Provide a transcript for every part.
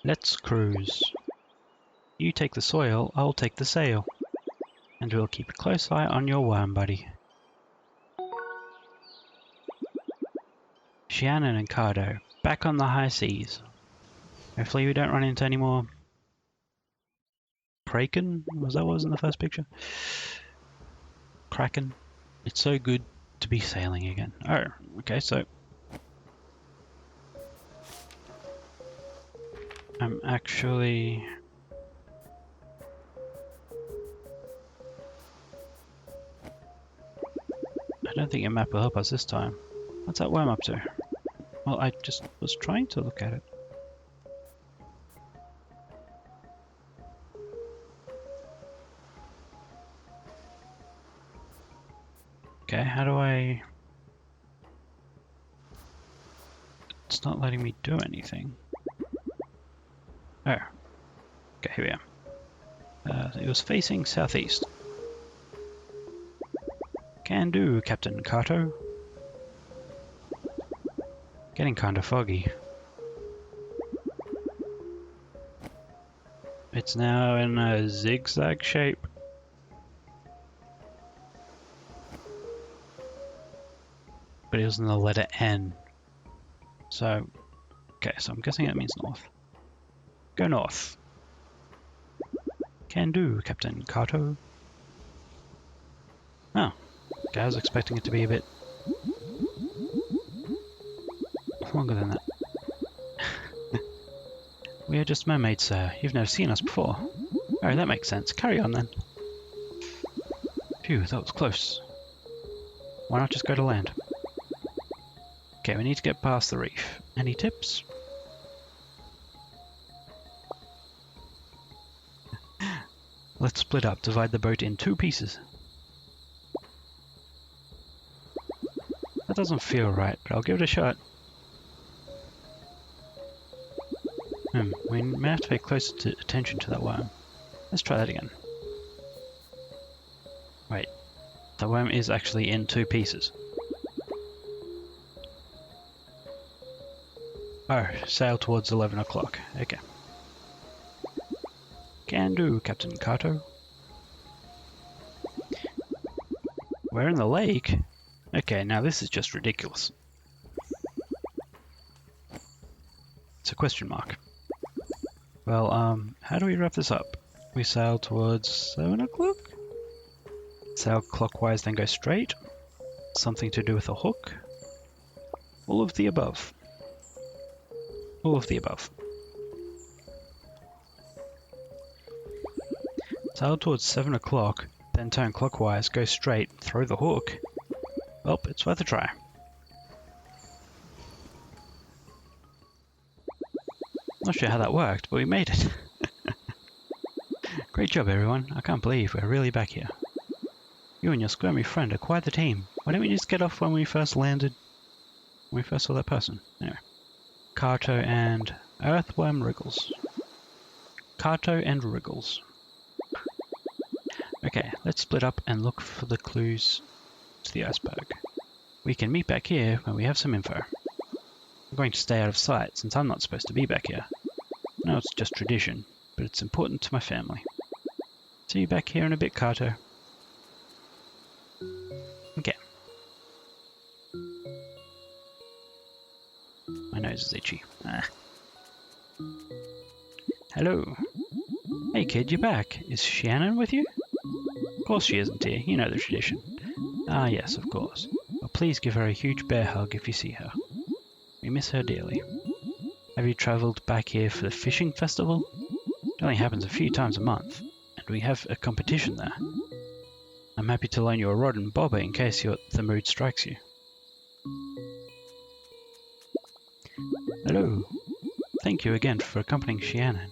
Let's cruise. You take the soil, I'll take the sail. And we'll keep a close eye on your worm, buddy. Shannon and Carto, back on the high seas. Hopefully we don't run into any more Kraken? Was that what was in the first picture? Kraken. It's so good to be sailing again. Oh, okay, so I'm actually... I don't think your map will help us this time. What's that worm up to? Well, I just was trying to look at it. Okay, how do I... It's not letting me do anything. Oh. Okay, here we are. It was facing southeast. Can do, Captain Carto. Getting kinda foggy. It's now in a zigzag shape. But it was in the letter N. So, okay, so I'm guessing that means north. Go north. Can do, Captain Carto. Oh, okay, I was expecting it to be a bit longer than that. We are just mermaids, sir. You've never seen us before. Oh, that makes sense. Carry on then. Phew, that was close. Why not just go to land? Okay, we need to get past the reef. Any tips? Let's split up, divide the boat in 2 pieces. That doesn't feel right, but I'll give it a shot. We may have to pay closer attention to that worm. Let's try that again. Wait, the worm is actually in 2 pieces. Oh, sail towards 11 o'clock. Okay. Can do, Captain Carto. We're in the lake? Okay, now this is just ridiculous. It's a question mark. Well, how do we wrap this up? We sail towards 7 o'clock? Sail clockwise, then go straight? Something to do with a hook? All of the above. All of the above. Sail towards 7 o'clock, then turn clockwise, go straight, throw the hook. Well, it's worth a try. Not sure how that worked, but we made it. Great job, everyone. I can't believe we're really back here. You and your squirmy friend are quite the team. Why didn't we just get off when we first landed? When we first saw that person? Anyway. Carto and Earthworm Wriggles. Carto and Wriggles. Okay, let's split up and look for the clues to the iceberg. We can meet back here when we have some info. I'm going to stay out of sight since I'm not supposed to be back here. No, it's just tradition, but it's important to my family. See you back here in a bit, Carto. Okay. My nose is itchy. Ah. Hello. Hey kid, you're back. Is Shannon with you? Of course she isn't, dear. You know the tradition. Ah yes, of course. Well, please give her a huge bear hug if you see her. We miss her dearly. Have you travelled back here for the fishing festival? It only happens a few times a month, and we have a competition there. I'm happy to loan you a rod and bobber in case the mood strikes you. Hello. Thank you again for accompanying Shannon.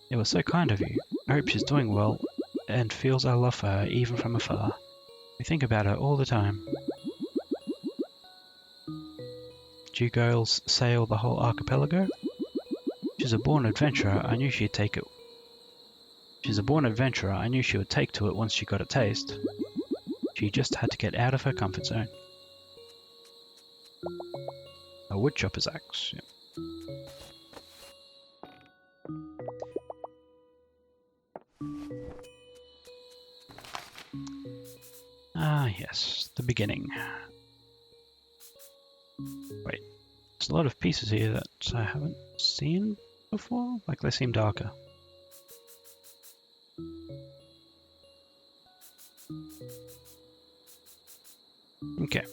It was so kind of you. I hope she's doing well and feels our love for her even from afar. We think about her all the time. Do you girls sail the whole archipelago? She's a born adventurer. I knew she'd take it. She's a born adventurer. I knew she would take to it once she got a taste. She just had to get out of her comfort zone. A woodchopper's axe. Yep. yes, the beginning. Wait, there's a lot of pieces here that I haven't seen before, like they seem darker. Okay,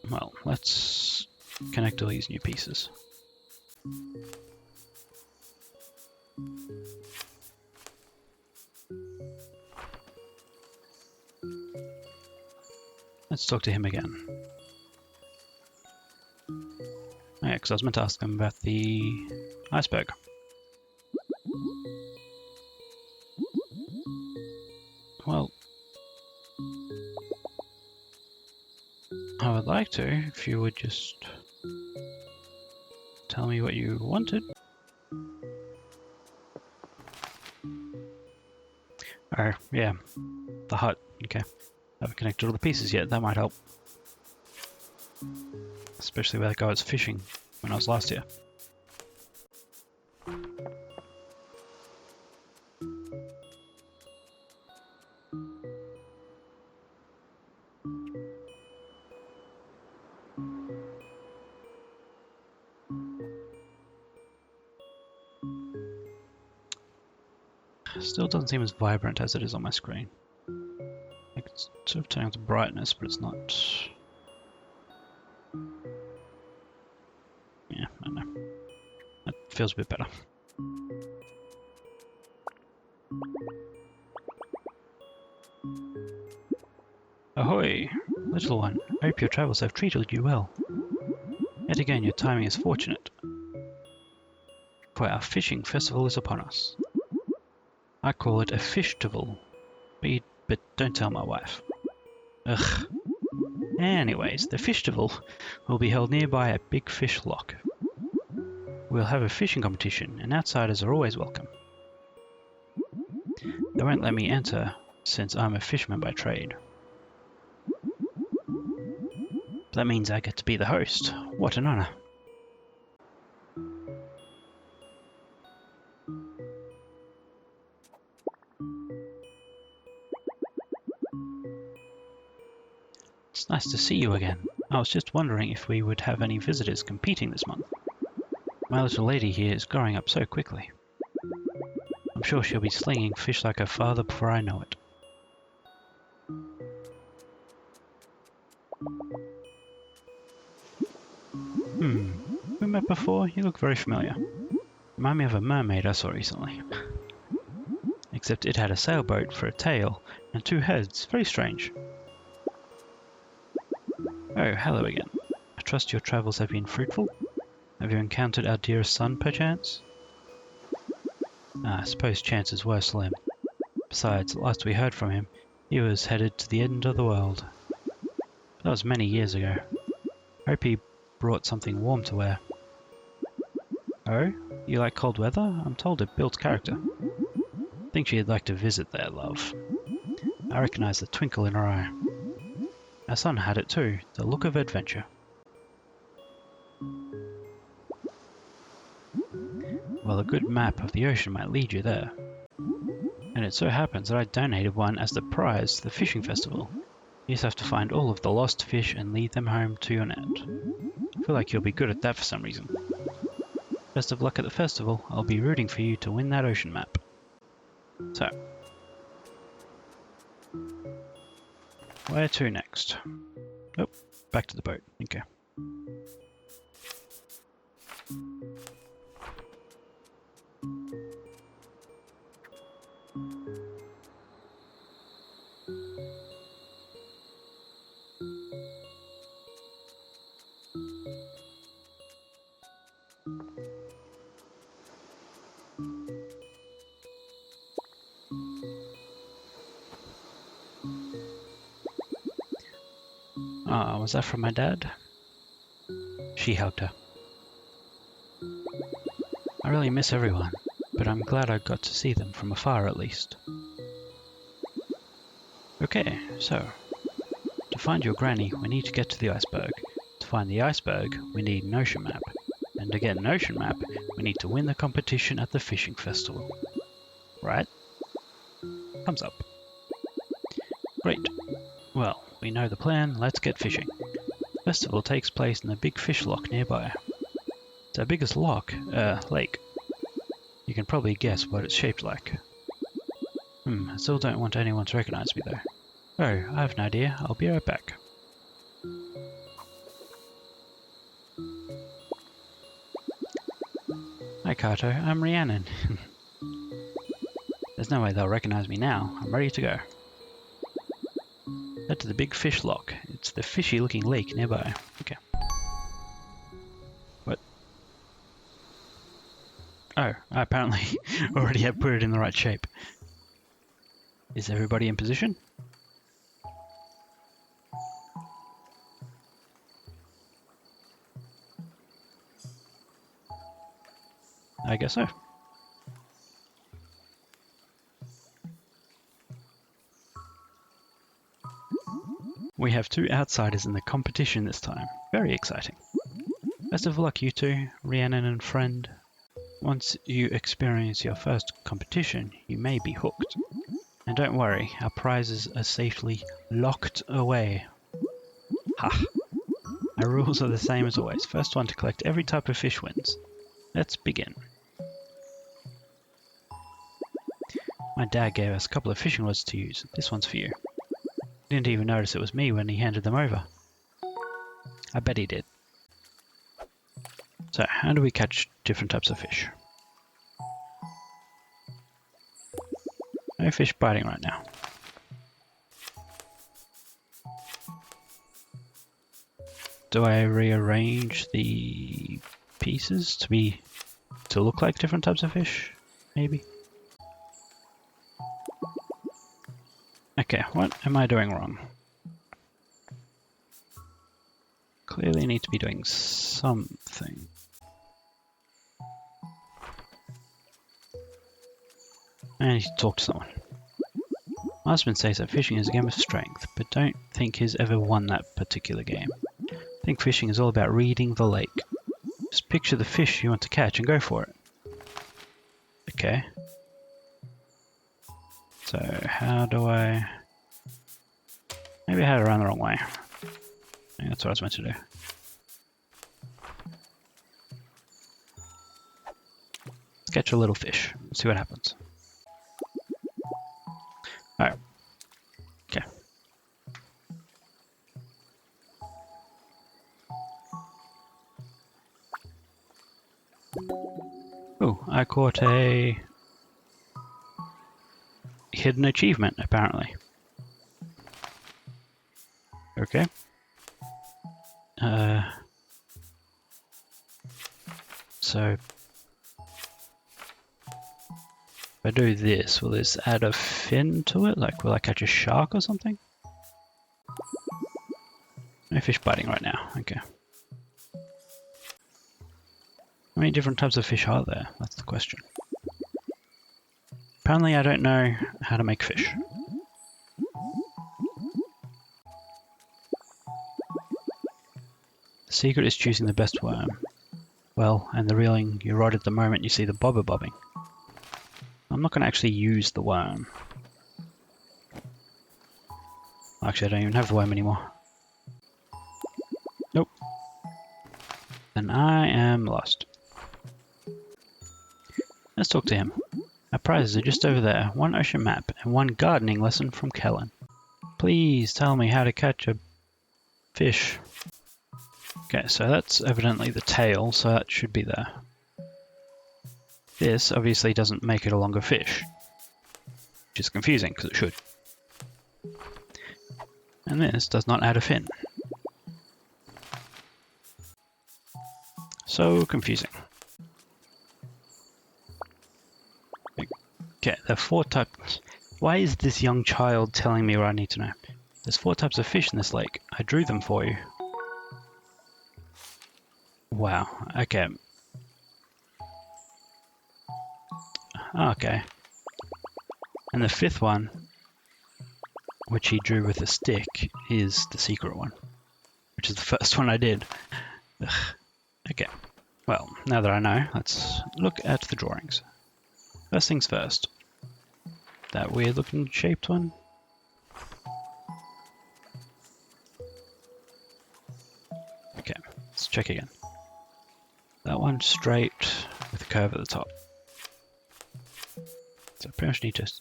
well, let's connect all these new pieces. Let's talk to him again. Oh, yeah, because I was meant to ask him about the iceberg. Well, I would like to, if you would just tell me what you wanted. Oh, yeah, the hut. Okay. I haven't connected all the pieces yet, that might help. Especially where that guy was fishing when I was last here. Still doesn't seem as vibrant as it is on my screen. Like it's sort of turning to brightness, but it's not. Yeah, I don't know. That feels a bit better. Ahoy, little one. I hope your travels have treated you well. Yet again, your timing is fortunate, for our fishing festival is upon us. I call it a fishtival, but don't tell my wife. Ugh. Anyways, the fishtival will be held nearby at Big Fish Lock. We'll have a fishing competition, and outsiders are always welcome. They won't let me enter, since I'm a fisherman by trade. That means I get to be the host. What an honor. It's nice to see you again. I was just wondering if we would have any visitors competing this month. My little lady here is growing up so quickly. I'm sure she'll be slinging fish like her father before I know it. We met before? You look very familiar. Remind me of a mermaid I saw recently. Except it had a sailboat for a tail and two heads. Very strange. Oh, hello again. I trust your travels have been fruitful? Have you encountered our dearest son, perchance? I suppose chances were slim. Besides, last we heard from him, he was headed to the end of the world. That was many years ago. Hope he brought something warm to wear. Oh? You like cold weather? I'm told it builds character. Think she'd like to visit there, love. I recognize the twinkle in her eye. Our son had it too, the look of adventure. Well, a good map of the ocean might lead you there. And it so happens that I donated one as the prize to the fishing festival. You just have to find all of the lost fish and lead them home to your net. I feel like you'll be good at that for some reason. Best of luck at the festival. I'll be rooting for you to win that ocean map. So, where to next? Oh, back to the boat. Okay. Ah, was that from my dad? She hugged her. I really miss everyone, but I'm glad I got to see them from afar at least. Okay, so, to find your granny, we need to get to the iceberg. To find the iceberg, we need an ocean map. And to get an ocean map, we need to win the competition at the fishing festival. Right? Thumbs up. Great. Well, we know the plan, let's get fishing. Festival takes place in the big fish lock nearby. It's our biggest lake. You can probably guess what it's shaped like. I still don't want anyone to recognize me though. Oh, I have an idea. I'll be right back. Hi Carto, I'm Rhiannon. There's no way they'll recognize me now. I'm ready to go. Head to the big fish lock. It's the fishy looking lake nearby. Okay. What? Oh, I apparently already have put it in the right shape. Is everybody in position? I guess so. We have 2 outsiders in the competition this time. Very exciting. Best of luck you two, Rhiannon and friend. Once you experience your first competition, you may be hooked. And don't worry, our prizes are safely locked away. Ha! Our rules are the same as always. First one to collect every type of fish wins. Let's begin. My dad gave us a couple of fishing rods to use. This one's for you. Didn't even notice it was me when he handed them over. I bet he did. So, how do we catch different types of fish? No fish biting right now. Do I rearrange the pieces to look like different types of fish? Maybe. Okay, what am I doing wrong? Clearly need to be doing something. I need to talk to someone. My husband says that fishing is a game of strength, but don't think he's ever won that particular game. I think fishing is all about reading the lake. Just picture the fish you want to catch and go for it. Okay. So how do I... Maybe I had it around the wrong way. I think that's what I was meant to do. Let's catch a little fish. Let's see what happens. Alright. Okay. Oh, I caught a hidden achievement, apparently. Okay. So if I do this, will this add a fin to it? Like, will I catch a shark or something? No fish biting right now. Okay. How many different types of fish are there? That's the question. Apparently I don't know how to make fish. The secret is choosing the best worm. Well, and the reeling your rod at the moment you see the bobber bobbing. I'm not going to actually use the worm. Actually, I don't even have the worm anymore. Nope. Then I am lost. Let's talk to him. Our prizes are just over there. 1 ocean map and 1 gardening lesson from Kellen. Please tell me how to catch a fish. Okay, so that's evidently the tail, so that should be there. This obviously doesn't make it a longer fish, which is confusing because it should. And this does not add a fin. So confusing. Okay, there are 4 types. Why is this young child telling me what I need to know? There's 4 types of fish in this lake. I drew them for you. Wow, okay. Okay. And the 5th one, which he drew with a stick, is the secret one, which is the first one I did. Ugh. Okay, well, now that I know, let's look at the drawings. First things first. That weird looking shaped one. check again. That one straight with a curve at the top. So I pretty much need to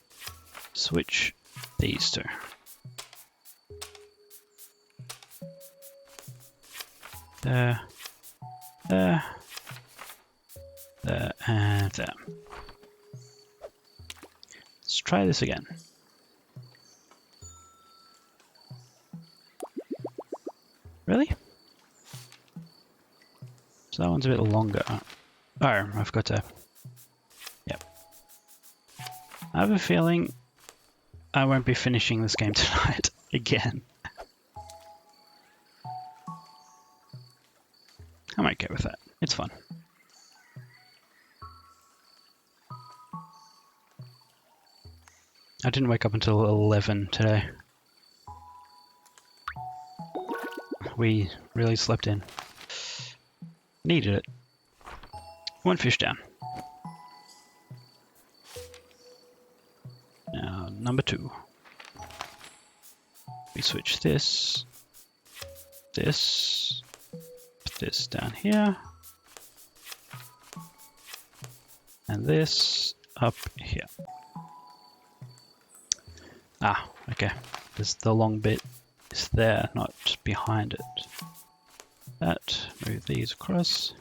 switch these two. There, there, there, and there. Let's try this again. Really? So that one's a bit longer. Oh, I've got to... Yep. I have a feeling I won't be finishing this game tonight again. I'm okay with that. It's fun. I didn't wake up until 11 today. We really slept in. Needed it. One fish down. Now, number 2. We switch this, put this down here, and this up here. Ah, okay. There's the long bit is there, not just behind it. That, move these across.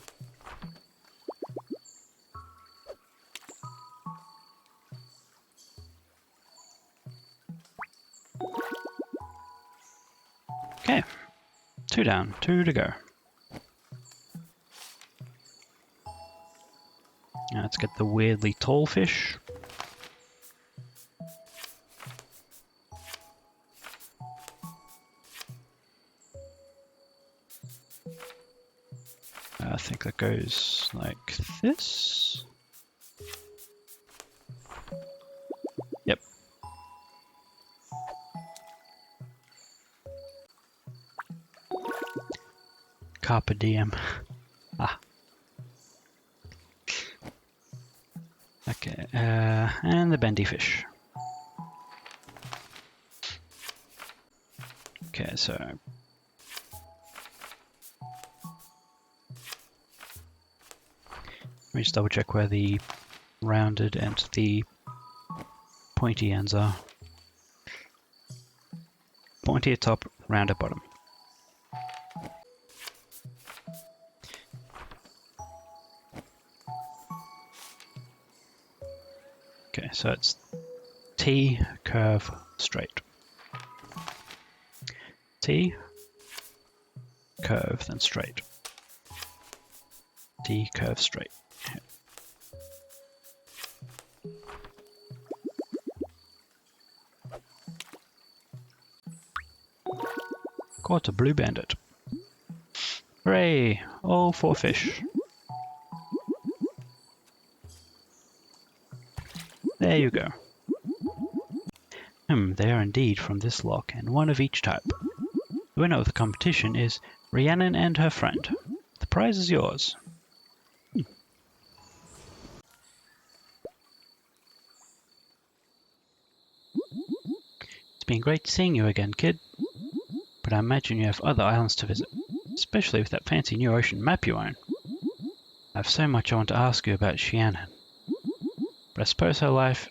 Okay, 2 down, 2 to go. Now let's get the weirdly tall fish. I think that goes like this. Yep. Carpe diem. Ah. Okay, and the bendy fish. Okay, so let me just double check where the rounded and the pointy ends are. Pointy at top, round at bottom. Okay, so it's T, curve, straight. T, curve, then straight. T, curve, straight. Caught a blue bandit. Hooray! All 4 fish. There you go. They are indeed from this lock, and one of each type. The winner of the competition is Rhiannon and her friend. The prize is yours. It's been great seeing you again, kid. But I imagine you have other islands to visit, especially with that fancy new ocean map you own. I have so much I want to ask you about Rhiannon, but I suppose her life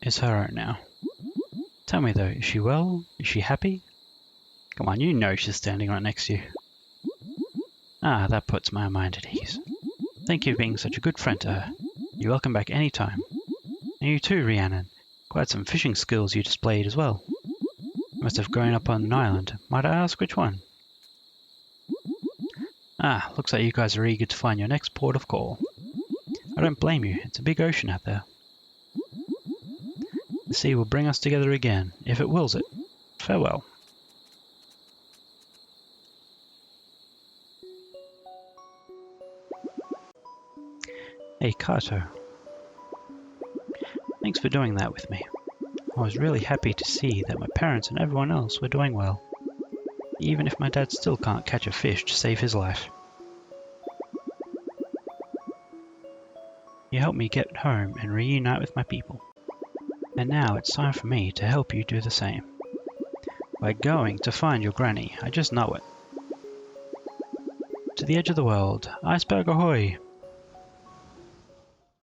is her own now. Tell me though, is she well? Is she happy? Come on, you know she's standing right next to you. Ah, that puts my mind at ease. Thank you for being such a good friend to her. You're welcome back any time. And you too, Rhiannon. Quite some fishing skills you displayed as well. You must have grown up on an island. Might I ask which one? Ah, looks like you guys are eager to find your next port of call. I don't blame you, it's a big ocean out there. The sea will bring us together again, if it wills it. Farewell. Hey, Carto. Thanks for doing that with me. I was really happy to see that my parents and everyone else were doing well, even if my dad still can't catch a fish to save his life. You helped me get home and reunite with my people. And now it's time for me to help you do the same. By going to find your granny, I just know it. To the edge of the world. Iceberg ahoy!